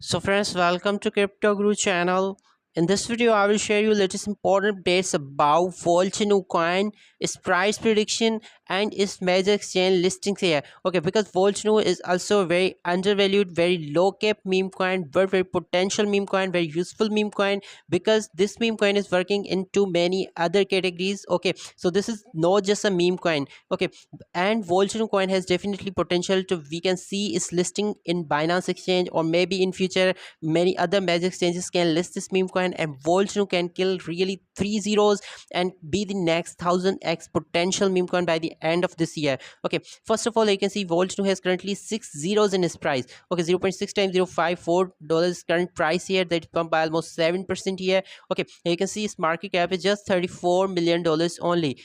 So friends, welcome to Crypto Guru channel. In this video, I will share you latest important updates about Volcano coin, its price prediction, and its major exchange listings here. Okay, because Volcano is also very undervalued, very low cap meme coin, but very potential meme coin, very useful meme coin, because this meme coin is working into many other categories. Okay, so this is not just a meme coin. Okay, and Volcano coin has definitely potential to, we can see its listing in Binance exchange, or maybe in future many other major exchanges can list this meme coin, and Volcano can kill really three zeros and be the next 1000x potential meme coin by the end of this year. Okay, first of all, you can see Volcano has currently six zeros in its price. Okay, 0.6 times $0.54 current price here, that pumped by almost 7% here. Okay, you can see its market cap is just $34 million only.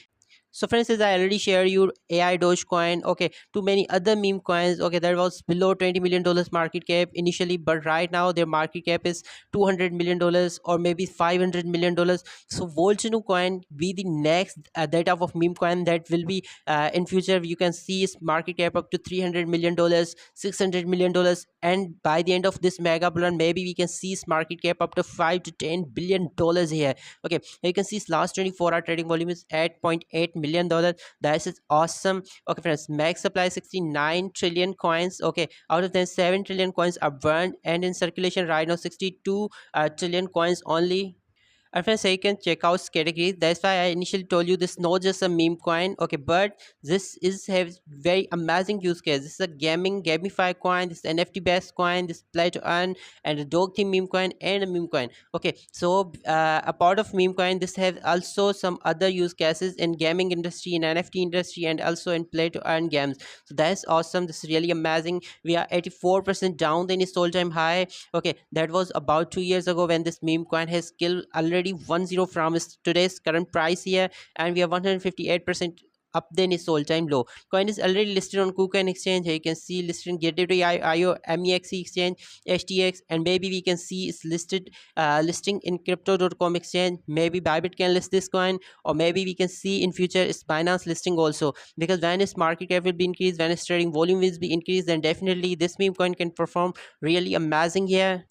So friends, as I already shared you AI Dogecoin, okay, too many other meme coins, okay, that was below $20 million market cap initially, but right now their market cap is $200 million or maybe $500 million. So Volcano coin be the next that type of meme coin that will be in future. You can see its market cap up to $300 million, $600 million, and by the end of this mega bull, maybe we can see its market cap up to $5 to $10 billion here. Okay, you can see its last 24-hour trading volume is $8.8 million. That is awesome. Okay friends, max supply 69 trillion coins. Okay, out of them 7 trillion coins are burned, and in circulation right now 62 trillion coins only. And friends, so you can check out categories. That's why I initially told you this not just a meme coin. Okay, but this is have very amazing use case. This is a gaming gamify coin, this NFT based coin, this play to earn, and a dog theme meme coin, and a meme coin. Okay, so a part of meme coin, this have also some other use cases in gaming industry, in NFT industry, and also in play to earn games. So that's awesome. This is really amazing. We are 84% down than its all-time high. Okay, that was about 2 years ago when this meme coin has killed already 1 0 from its today's current price here, and we are 158% up than its all-time low. Coin is already listed on KuCoin exchange. Here you can see listed in Gateway IO, MEXC exchange, HTX, and maybe we can see it's listed listing in crypto.com exchange. Maybe Bybit can list this coin, or maybe we can see in future its Binance listing also, because when its market cap will be increased, when its trading volume will be increased, then definitely this meme coin can perform really amazing here.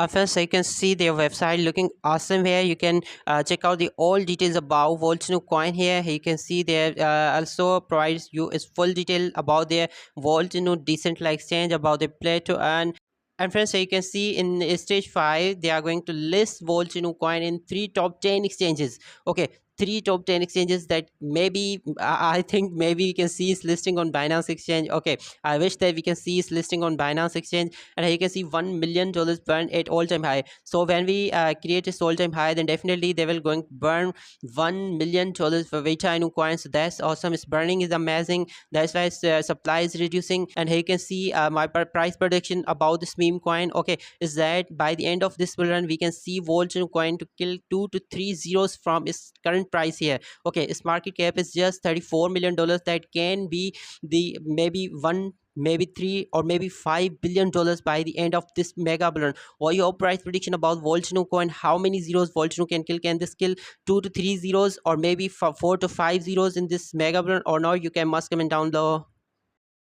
First, you can see their website looking awesome here. You can check out the all details about Volcano coin here. You can see there also provides you is full detail about their Volcano decentralized exchange, about the play to earn. And friends, so you can see in stage 5 they are going to list Volcano coin in three top 10 exchanges. Okay, three top 10 exchanges that maybe I think maybe we can see is listing on Binance exchange. Okay, I wish that we can see is listing on Binance exchange. And here you can see $1 million burned at all-time high. So when we create this all-time high, then definitely they will going to burn $1 million for Vitainu coins. So that's awesome. Its burning is amazing. That's why its supply is reducing. And here you can see my price prediction about this meme coin. Okay, is that by the end of this bull run we can see Volcano coin to kill 2 to 3 zeros from its current price here. Okay, its market cap is just $34 million. That can be the maybe one, maybe three, or maybe $5 billion by the end of this mega bull run. What your price prediction about Volcano coin? How many zeros Volcano can kill? Can this kill 2 to 3 zeros, or maybe 4 to 5 zeros in this mega bull run or not? You can must comment down below.